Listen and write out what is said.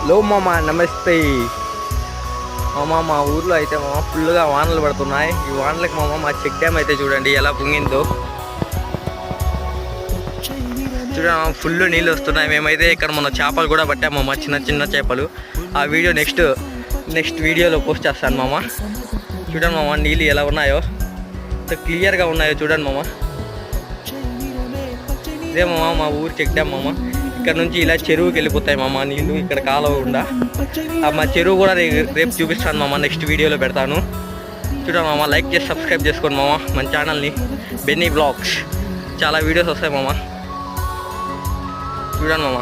లో మామ నమస్తే మామ. మా ఊర్లో అయితే మామ ఫుల్గా వానలు పడుతున్నాయి. ఈ వానలకు మామ మా చెక్ డ్యామ్ అయితే చూడండి ఎలా పొంగిందో. చూడండి ఫుల్ నీళ్ళు వస్తున్నాయి. మేమైతే ఇక్కడ మన చేపలు కూడా పట్టాము మామ, చిన్న చిన్న చేపలు. ఆ వీడియో నెక్స్ట్ వీడియోలో పోస్ట్ చేస్తాను మామ. చూడండి మామ నీళ్ళు ఎలా ఉన్నాయో, క్లియర్గా ఉన్నాయో చూడండి మామ. ఇదే మామ మా ఊరు చెక్ డ్యామ్ మామ. ఇక్కడ నుంచి ఇలా చెరువుకి వెళ్ళిపోతాయి మామ నీళ్ళు, ఇక్కడ కాలువ ఉండా. మా చెరువు కూడా రేపు చూపిస్తాను మామ, నెక్స్ట్ వీడియోలో పెడతాను. చూడండి మామ, లైక్ చేసి సబ్స్క్రైబ్ చేసుకోండి మామ మన ఛానల్ని, బెన్నీ బ్లాగ్స్. చాలా వీడియోస్ వస్తాయి మామ, చూడండి మామ.